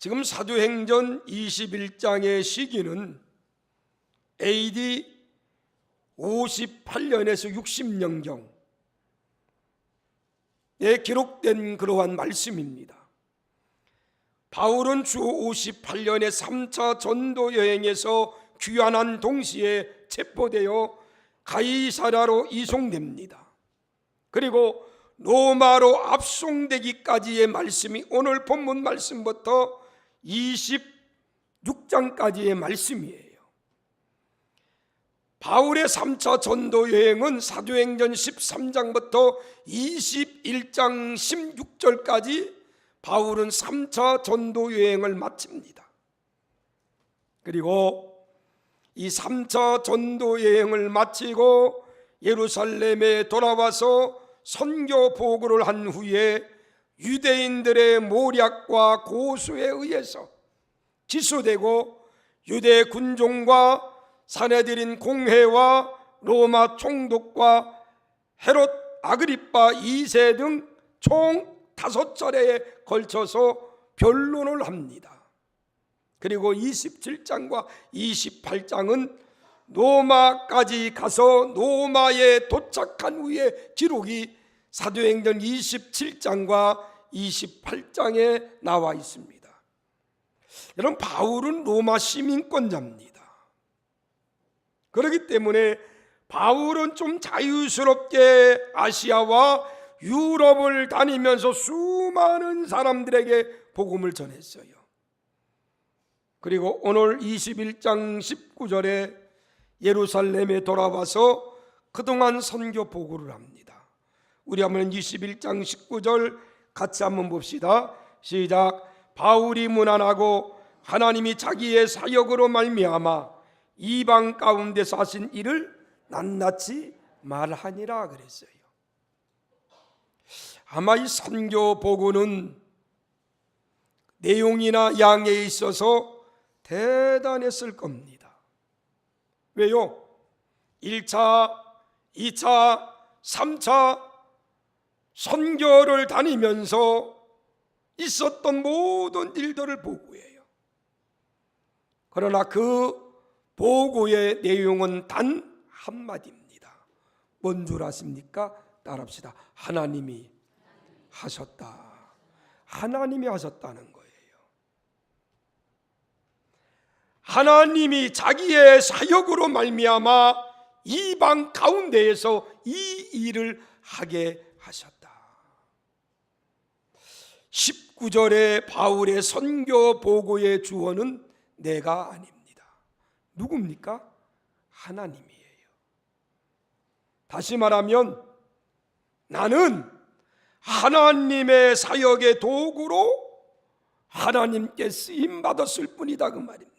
지금 사도행전 21장의 시기는 AD 58년에서 60년경에 기록된 그러한 말씀입니다. 바울은 주 58년의 3차 전도 여행에서 귀환한 동시에 체포되어 가이사랴로 이송됩니다. 그리고 로마로 압송되기까지의 말씀이 오늘 본문 말씀부터 26장까지의 말씀이에요. 바울의 3차 전도 여행은 사도행전 13장부터 21장 16절까지 바울은 3차 전도 여행을 마칩니다. 그리고 이 3차 전도 여행을 마치고 예루살렘에 돌아와서 선교 보고를 한 후에 유대인들의 모략과 고소에 의해서 기소되고 유대 군종과 사내들인 공회와 로마 총독과 헤롯 아그리파 2세 등 총 5차례에 걸쳐서 변론을 합니다. 그리고 27장과 28장은 로마까지 가서 로마에 도착한 후에 기록이 사도행전 27장과 28장에 나와 있습니다. 여러분, 바울은 로마 시민권자입니다. 그렇기 때문에 바울은 좀 자유스럽게 아시아와 유럽을 다니면서 수많은 사람들에게 복음을 전했어요. 그리고 오늘 21장 19절에 예루살렘에 돌아와서 그동안 선교 보고를 합니다. 우리 한번 21장 19절 같이 한번 봅시다. 시작. 바울이 문안하고 하나님이 자기의 사역으로 말미암아 이방 가운데서 하신 일을 낱낱이 말하니라 그랬어요. 아마 이 선교 보고는 내용이나 양에 있어서 대단했을 겁니다. 왜요? 1차, 2차, 3차 선교를 다니면서 있었던 모든 일들을 보고해요. 그러나 그 보고의 내용은 단 한마디입니다. 뭔 줄 아십니까? 따라합시다. 하나님이 하셨다. 하나님이 하셨다는 거예요. 하나님이 자기의 사역으로 말미암아 이방 가운데에서 이 일을 하게 하셨다. 19절에 바울의 선교 보고의 주어는 내가 아닙니다. 누굽니까? 하나님이에요. 다시 말하면 나는 하나님의 사역의 도구로 하나님께 쓰임 받았을 뿐이다 그 말입니다.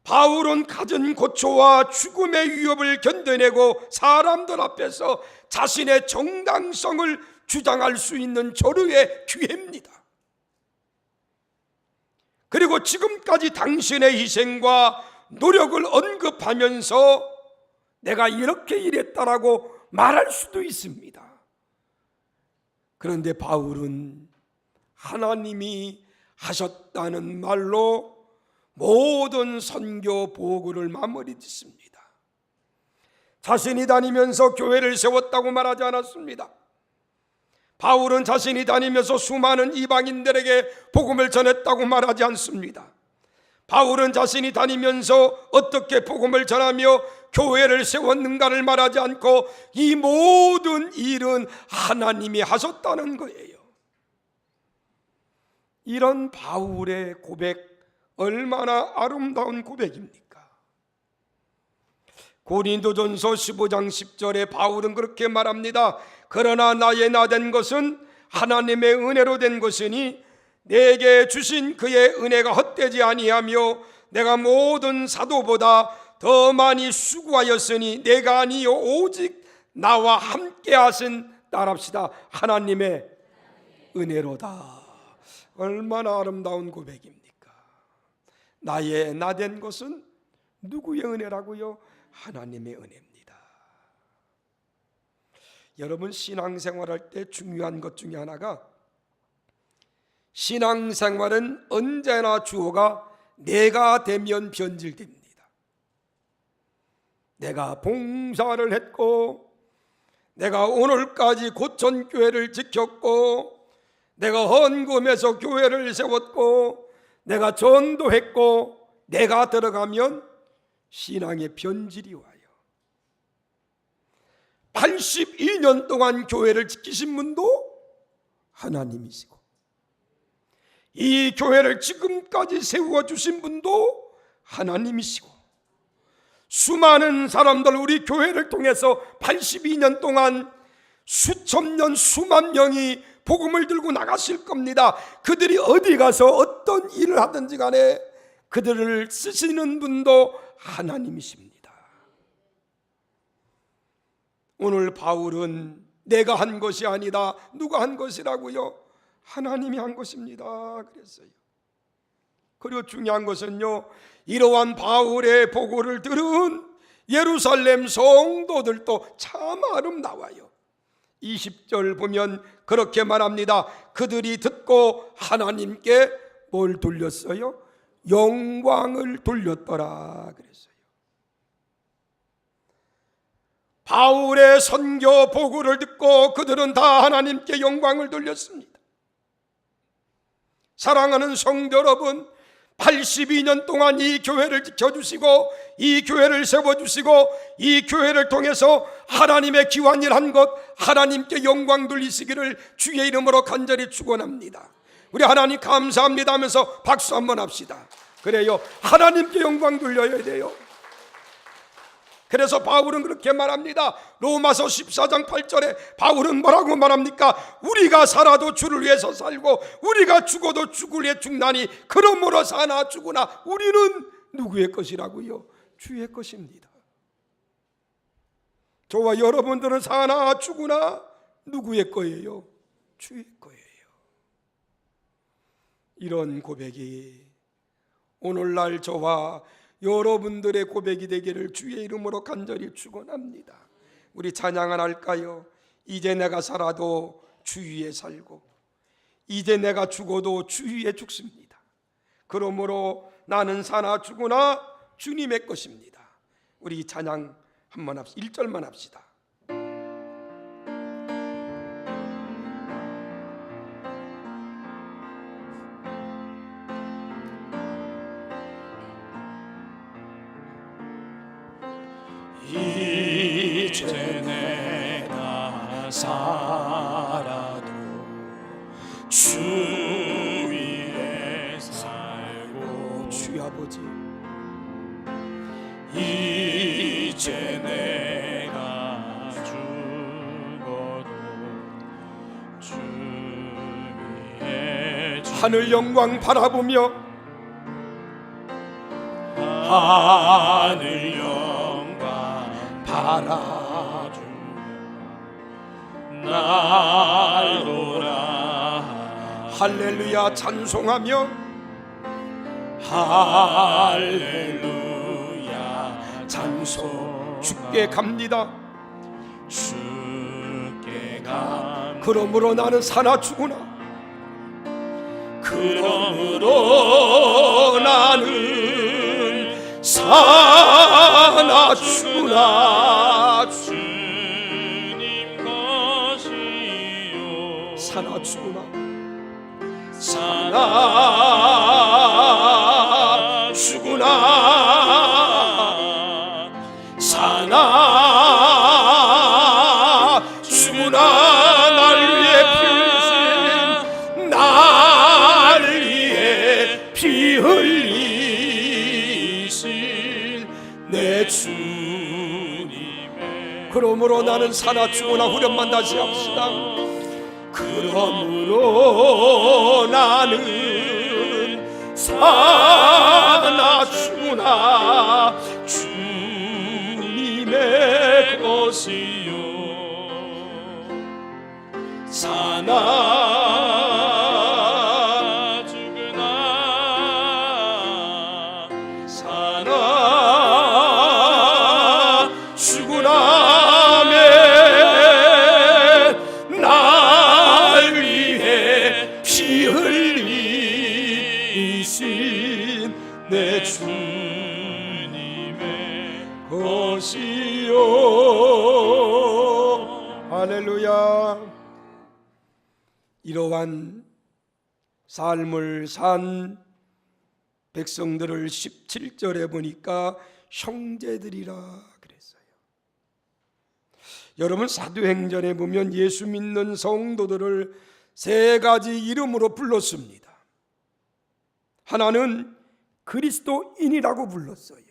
바울은 갖은 고초와 죽음의 위협을 견뎌내고 사람들 앞에서 자신의 정당성을 주장할 수 있는 저류의 기회입니다. 그리고 지금까지 당신의 희생과 노력을 언급하면서 내가 이렇게 일했다라고 말할 수도 있습니다. 그런데 바울은 하나님이 하셨다는 말로 모든 선교 보고를 마무리 짓습니다. 자신이 다니면서 교회를 세웠다고 말하지 않았습니다. 바울은 자신이 다니면서 수많은 이방인들에게 복음을 전했다고 말하지 않습니다. 바울은 자신이 다니면서 어떻게 복음을 전하며 교회를 세웠는가를 말하지 않고 이 모든 일은 하나님이 하셨다는 거예요. 이런 바울의 고백 얼마나 아름다운 고백입니까? 고린도전서 15장 10절에 바울은 그렇게 말합니다. 그러나 나의 나된 것은 하나님의 은혜로 된 것이니 내게 주신 그의 은혜가 헛되지 아니하며 내가 모든 사도보다 더 많이 수고하였으니 내가 아니요 오직 나와 함께 하신 따라합시다. 하나님의 은혜로다. 얼마나 아름다운 고백입니까? 나의 나된 것은 누구의 은혜라고요? 하나님의 은혜입니다. 여러분, 신앙생활할 때 중요한 것 중에 하나가, 신앙생활은 언제나 주어가 내가 되면 변질됩니다. 내가 봉사를 했고, 내가 오늘까지 고천교회를 지켰고, 내가 헌금해서 교회를 세웠고, 내가 전도했고, 내가 들어가면 신앙의 변질이 와요. 82년 동안 교회를 지키신 분도 하나님이시고, 이 교회를 지금까지 세워주신 분도 하나님이시고, 수많은 사람들, 우리 교회를 통해서 82년 동안 수천 년, 수만 명이 복음을 들고 나가실 겁니다. 그들이 어디 가서 어떤 일을 하든지 간에 그들을 쓰시는 분도 하나님이십니다. 오늘 바울은 내가 한 것이 아니다. 누가 한 것이라고요? 하나님이 한 것입니다. 그랬어요. 그리고 중요한 것은요, 이러한 바울의 보고를 들은 예루살렘 성도들도 참 아름다워요. 20절 보면 그렇게 말합니다. 그들이 듣고 하나님께 뭘 돌렸어요? 영광을 돌렸더라 그랬어요. 바울의 선교 보고를 듣고 그들은 다 하나님께 영광을 돌렸습니다. 사랑하는 성도 여러분, 82년 동안 이 교회를 지켜주시고, 이 교회를 세워주시고, 이 교회를 통해서 하나님의 귀한 일 한 것 하나님께 영광 돌리시기를 주의 이름으로 간절히 축원합니다. 우리 하나님 감사합니다 하면서 박수 한번 합시다. 그래요, 하나님께 영광 돌려야 돼요. 그래서 바울은 그렇게 말합니다. 로마서 14장 8절에 바울은 뭐라고 말합니까? 우리가 살아도 주를 위해서 살고 우리가 죽어도 주를 위해 죽나니 그러므로 사나 죽으나 우리는 누구의 것이라고요? 주의 것입니다. 저와 여러분들은 사나 죽으나 누구의 거예요? 주의 거예요. 이런 고백이 오늘날 저와 여러분들의 고백이 되기를 주의 이름으로 간절히 축원합니다. 우리 찬양 하나 할까요? 이제 내가 살아도 주 위에 살고 이제 내가 죽어도 주 위에 죽습니다. 그러므로 나는 사나 죽으나 주님의 것입니다. 우리 찬양 한번 합시다. 1절만 합시다. 이제 내가 살아도 주 위에 살고 주의 아버지, 이제 내가 죽어도 주 위에 하늘 영광 바라보며 하늘 바라주 날로라 할렐루야 찬송하며 할렐루야 찬송 주께 갑니다. 주께 감 그러므로 나는 사나 죽으나 그러므로 나는 사나 죽으나 주님 것이요 사나 죽으나 사나 죽으나 사나 죽으나 날 위해 피 흘리신 날 위해 피 흘리신 내 주님의 그러므로 그러므로 나는 사나 죽으나 후련만 다시 합시다. 그러므로 나는 사나 죽으나 주님의 것이요 사나 죽으나 사나 죽으나매 날 위해 피 흘리신 내 주님의 것이요. 할렐루야. 이러한 삶을 산 백성들을 17절에 보니까 형제들이라 그랬어요. 여러분, 사도행전에 보면 예수 믿는 성도들을 세 가지 이름으로 불렀습니다. 하나는 그리스도인이라고 불렀어요.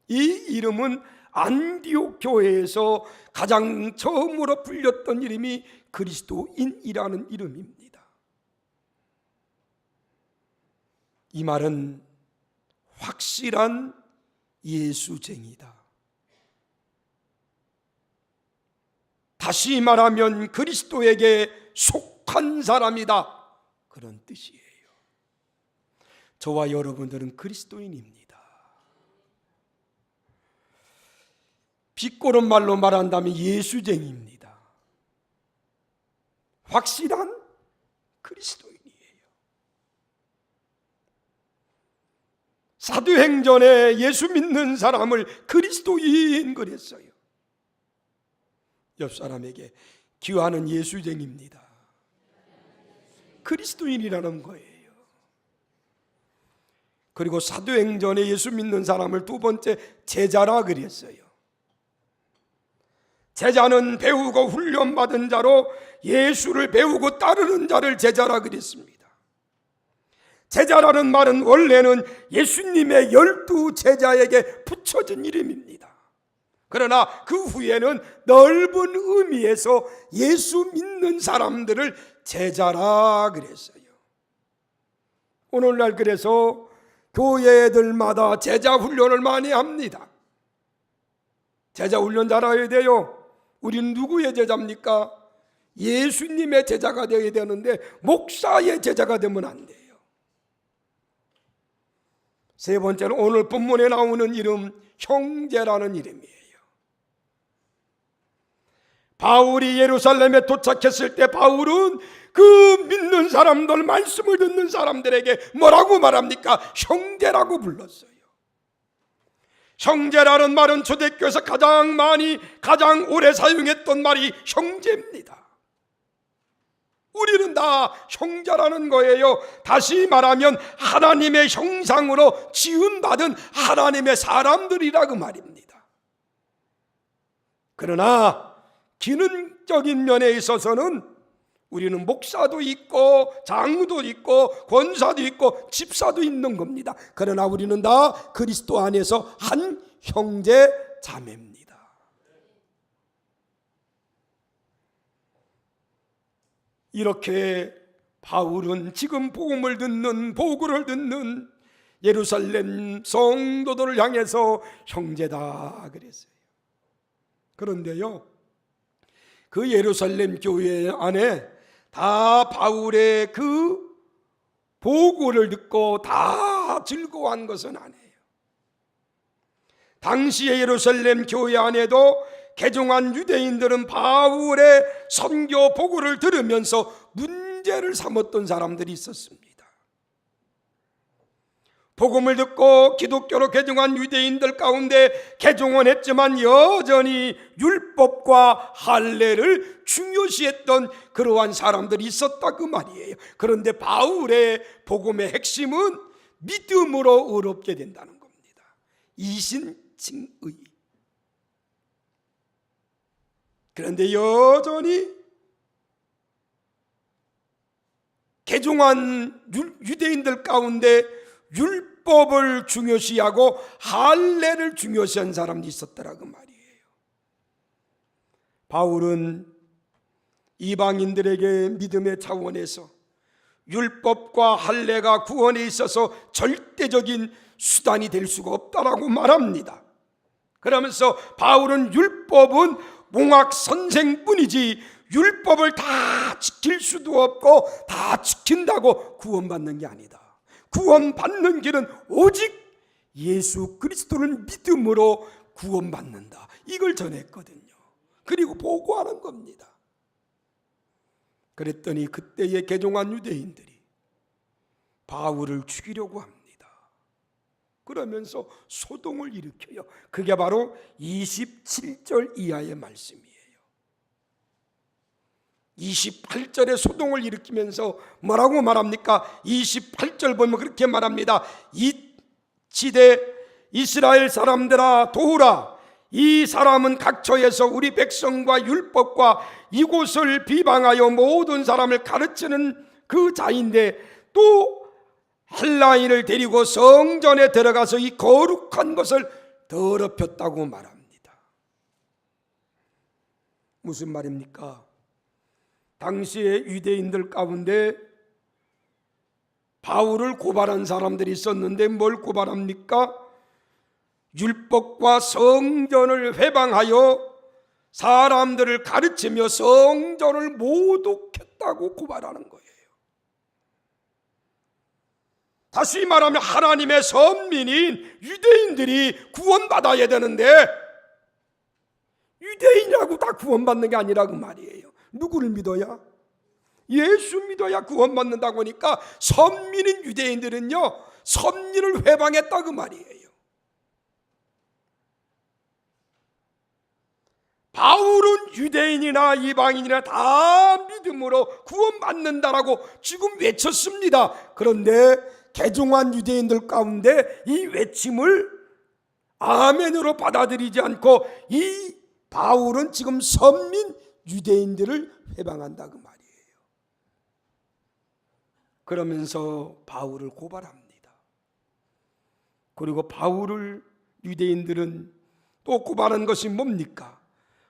이 이름은 안디옥 교회에서 가장 처음으로 불렸던 이름이 그리스도인이라는 이름입니다. 이 말은 확실한 예수쟁이다. 다시 말하면 그리스도에게 속한 사람이다, 그런 뜻이에요. 저와 여러분들은 그리스도인입니다. 비꼬는 말로 말한다면 예수쟁이입니다. 확실한 그리스도인이에요. 사도행전에 예수 믿는 사람을 그리스도인 그랬어요. 옆 사람에게 귀화는 예수쟁이입니다. 그리스도인이라는 거예요. 그리고 사도행전에 예수 믿는 사람을 두 번째 제자라 그랬어요. 제자는 배우고 훈련받은 자로 예수를 배우고 따르는 자를 제자라 그랬습니다. 제자라는 말은 원래는 예수님의 12 제자에게 붙여진 이름입니다. 그러나 그 후에는 넓은 의미에서 예수 믿는 사람들을 제자라 그랬어요. 오늘날 그래서 교회들마다 제자 훈련을 많이 합니다. 제자 훈련 잘해야 돼요. 우리는 누구의 제자입니까? 예수님의 제자가 되어야 되는데 목사의 제자가 되면 안 돼요. 세 번째는 오늘 본문에 나오는 이름, 형제라는 이름이에요. 바울이 예루살렘에 도착했을 때 바울은 그 믿는 사람들, 말씀을 듣는 사람들에게 뭐라고 말합니까? 형제라고 불렀어요. 형제라는 말은 초대교회에서 가장 오래 사용했던 말이 형제입니다. 우리는 다 형제라는 거예요. 다시 말하면 하나님의 형상으로 지음받은 하나님의 사람들이라고 말입니다. 그러나 기능적인 면에 있어서는 우리는 목사도 있고 장로도 있고 권사도 있고 집사도 있는 겁니다. 그러나 우리는 다 그리스도 안에서 한 형제 자매입니다. 이렇게 바울은 지금 복음을 듣는, 보고를 듣는 예루살렘 성도들을 향해서 형제다 그랬어요. 그런데요, 그 예루살렘 교회 안에 다 바울의 그 보고를 듣고 다 즐거워한 것은 아니에요. 당시의 예루살렘 교회 안에도 개종한 유대인들은 바울의 선교 보고를 들으면서 문제를 삼았던 사람들이 있었습니다. 복음을 듣고 기독교로 개종한 유대인들 가운데 개종은 했지만 여전히 율법과 할례를 중요시했던 그러한 사람들이 있었다 그 말이에요. 그런데 바울의 복음의 핵심은 믿음으로 의롭게 된다는 겁니다. 이신칭의. 그런데 여전히 개종한 유대인들 가운데 율법을 중요시하고 할례를 중요시한 사람도 있었더라고 말이에요. 바울은 이방인들에게 믿음의 차원에서 율법과 할례가 구원에 있어서 절대적인 수단이 될 수가 없다라고 말합니다. 그러면서 바울은 율법은 몽학 선생뿐이지 율법을 다 지킬 수도 없고 다 지킨다고 구원받는 게 아니다. 구원받는 길은 오직 예수 그리스도를 믿음으로 구원받는다. 이걸 전했거든요. 그리고 보고하는 겁니다. 그랬더니 그때의 개종한 유대인들이 바울을 죽이려고 합니다. 그러면서 소동을 일으켜요. 그게 바로 27절 이하의 말씀이에요. 28절에 소동을 일으키면서 뭐라고 말합니까? 28절 보면 그렇게 말합니다. 이 지대 이스라엘 사람들아 도우라. 이 사람은 각처에서 우리 백성과 율법과 이곳을 비방하여 모든 사람을 가르치는 그 자인데 또 헬라인을 데리고 성전에 들어가서 이 거룩한 것을 더럽혔다고 말합니다. 무슨 말입니까? 당시의 유대인들 가운데 바울을 고발한 사람들이 있었는데 뭘 고발합니까? 율법과 성전을 회방하여 사람들을 가르치며 성전을 모독했다고 고발하는 거예요. 다시 말하면 하나님의 선민인 유대인들이 구원받아야 되는데 유대인이라고 다 구원받는 게 아니라 그 말이에요. 누구를 믿어야? 예수 믿어야 구원받는다고 하니까 선민인 유대인들은요 선민을 회방했다 그 말이에요. 바울은 유대인이나 이방인이나 다 믿음으로 구원받는다라고 지금 외쳤습니다. 그런데 개종한 유대인들 가운데 이 외침을 아멘으로 받아들이지 않고 이 바울은 지금 선민 유대인들을 회방한다 그 말이에요. 그러면서 바울을 고발합니다. 그리고 바울을 유대인들은 또 고발한 것이 뭡니까?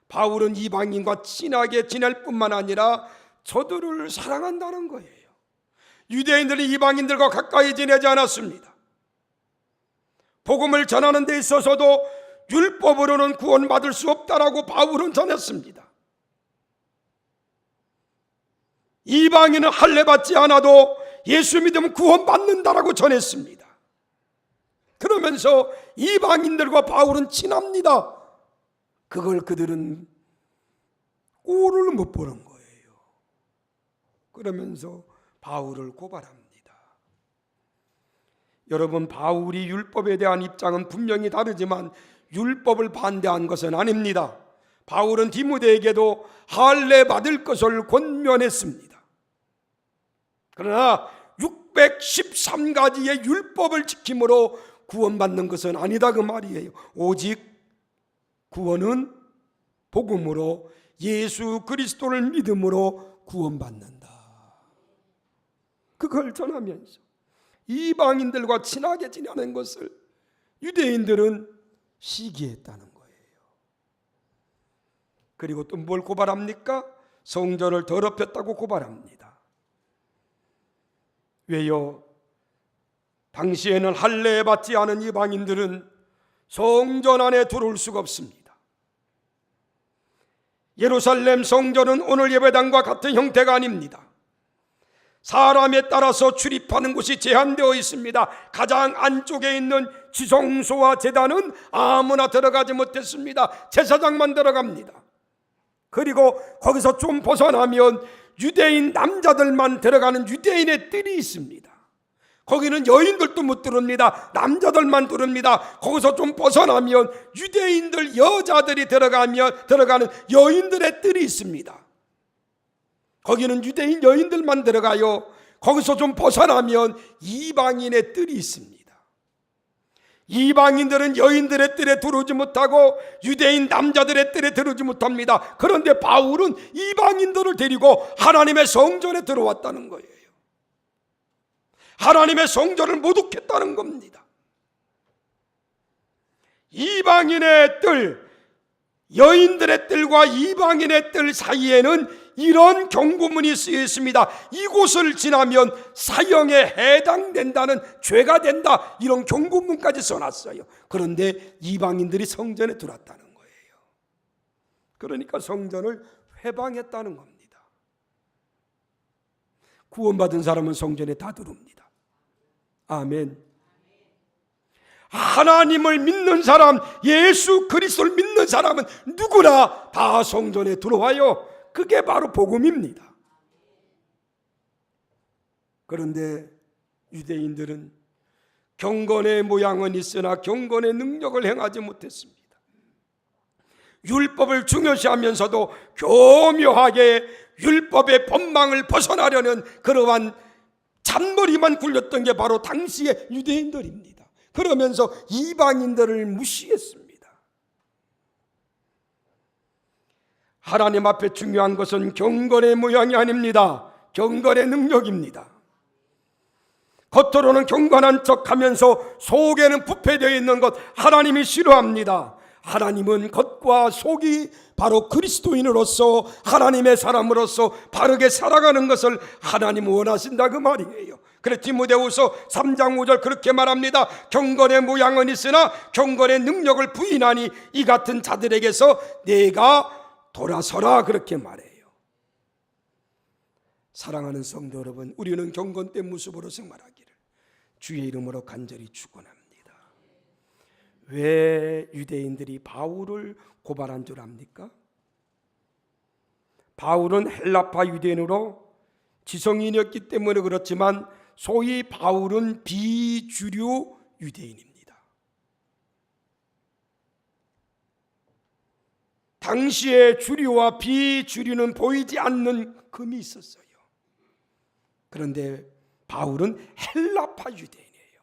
바울은 이방인과 친하게 지낼 뿐만 아니라 저들을 사랑한다는 거예요. 유대인들이 이방인들과 가까이 지내지 않았습니다. 복음을 전하는 데 있어서도 율법으로는 구원받을 수 없다라고 바울은 전했습니다. 이방인은 할례 받지 않아도 예수 믿으면 구원받는다라고 전했습니다. 그러면서 이방인들과 바울은 친합니다. 그걸 그들은 꼴을 못 보는 거예요. 그러면서 바울을 고발합니다. 여러분, 바울이 율법에 대한 입장은 분명히 다르지만 율법을 반대한 것은 아닙니다. 바울은 디모데에게도 할례 받을 것을 권면했습니다. 그러나 613가지의 율법을 지킴으로 구원받는 것은 아니다 그 말이에요. 오직 구원은 복음으로 예수 그리스도를 믿음으로 구원받는다. 그걸 전하면서 이방인들과 친하게 지내는 것을 유대인들은 시기했다는 거예요. 그리고 또 뭘 고발합니까? 성전을 더럽혔다고 고발합니다. 왜요? 당시에는 할례 받지 않은 이방인들은 성전 안에 들어올 수가 없습니다. 예루살렘 성전은 오늘 예배당과 같은 형태가 아닙니다. 사람에 따라서 출입하는 곳이 제한되어 있습니다. 가장 안쪽에 있는 지성소와 제단은 아무나 들어가지 못했습니다. 제사장만 들어갑니다. 그리고 거기서 좀 벗어나면 유대인 남자들만 들어가는 유대인의 뜰이 있습니다. 거기는 여인들도 못 들어옵니다. 남자들만 들어옵니다. 거기서 좀 벗어나면 유대인들 여자들이 들어가는 여인들의 뜰이 있습니다. 거기는 유대인 여인들만 들어가요. 거기서 좀 벗어나면 이방인의 뜰이 있습니다. 이방인들은 여인들의 뜰에 들어오지 못하고 유대인 남자들의 뜰에 들어오지 못합니다. 그런데 바울은 이방인들을 데리고 하나님의 성전에 들어왔다는 거예요. 하나님의 성전을 모독했다는 겁니다. 이방인의 뜰, 여인들의 뜰과 이방인의 뜰 사이에는 이런 경고문이 쓰여 있습니다. 이곳을 지나면 사형에 해당된다는, 죄가 된다, 이런 경고문까지 써놨어요. 그런데 이방인들이 성전에 들어왔다는 거예요. 그러니까 성전을 회방했다는 겁니다. 구원받은 사람은 성전에 다 들어옵니다. 아멘. 하나님을 믿는 사람, 예수 그리스도를 믿는 사람은 누구나 다 성전에 들어와요. 그게 바로 복음입니다. 그런데 유대인들은 경건의 모양은 있으나 경건의 능력을 행하지 못했습니다. 율법을 중요시하면서도 교묘하게 율법의 법망을 벗어나려는 그러한 잔머리만 굴렸던 게 바로 당시의 유대인들입니다. 그러면서 이방인들을 무시했습니다. 하나님 앞에 중요한 것은 경건의 모양이 아닙니다. 경건의 능력입니다. 겉으로는 경건한 척하면서 속에는 부패되어 있는 것, 하나님이 싫어합니다. 하나님은 겉과 속이 바로 그리스도인으로서, 하나님의 사람으로서 바르게 살아가는 것을 하나님은 원하신다, 그 말이에요. 그래서 디모데후서 3장 5절 그렇게 말합니다. 경건의 모양은 있으나 경건의 능력을 부인하니 이 같은 자들에게서 내가 돌아서라, 그렇게 말해요. 사랑하는 성도 여러분, 우리는 경건된 모습으로 생활하기를 주의 이름으로 간절히 축원합니다. 왜 유대인들이 바울을 고발한 줄 압니까? 바울은 헬라파 유대인으로 지성인이었기 때문에 그렇지만 소위 바울은 비주류 유대인입니다. 당시의 주류와 비주류는 보이지 않는 금이 있었어요. 그런데 바울은 헬라파 유대인이에요.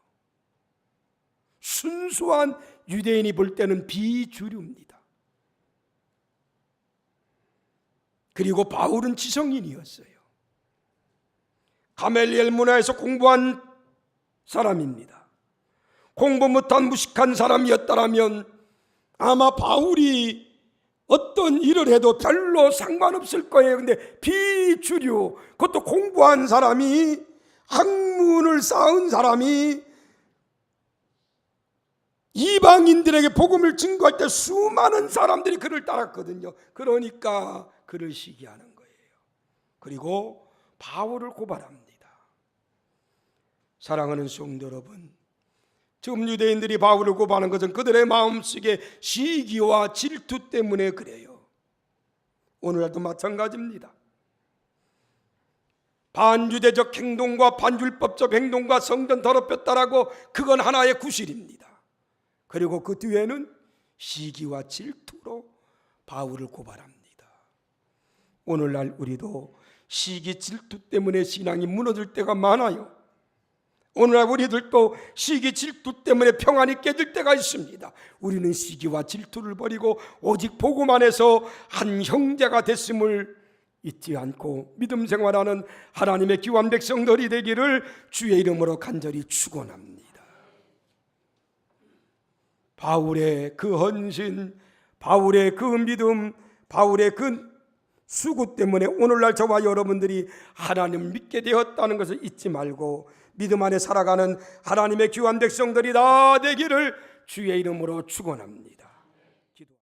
순수한 유대인이 볼 때는 비주류입니다. 그리고 바울은 지성인이었어요. 가멜리엘 문화에서 공부한 사람입니다. 공부 못한 무식한 사람이었다면 아마 바울이 어떤 일을 해도 별로 상관없을 거예요. 근데 비주류, 그것도 공부한 사람이, 학문을 쌓은 사람이 이방인들에게 복음을 증거할 때 수많은 사람들이 그를 따랐거든요. 그러니까 그를 시기하는 거예요. 그리고 바울을 고발합니다. 사랑하는 성도 여러분, 지금 유대인들이 바울을 고발하는 것은 그들의 마음속에 시기와 질투 때문에 그래요. 오늘날도 마찬가지입니다. 반유대적 행동과 반율법적 행동과 성전 더럽혔다라고, 그건 하나의 구실입니다. 그리고 그 뒤에는 시기와 질투로 바울을 고발합니다. 오늘날 우리도 시기 질투 때문에 신앙이 무너질 때가 많아요. 오늘날 우리들도 시기 질투 때문에 평안이 깨질 때가 있습니다. 우리는 시기와 질투를 버리고 오직 복음 안에서 한 형제가 됐음을 잊지 않고 믿음 생활하는 하나님의 귀한 백성들이 되기를 주의 이름으로 간절히 축원합니다. 바울의 그 헌신, 바울의 그 믿음, 바울의 그 수고 때문에 오늘날 저와 여러분들이 하나님을 믿게 되었다는 것을 잊지 말고 믿음 안에 살아가는 하나님의 귀한 백성들이 다 되기를 주의 이름으로 축원합니다.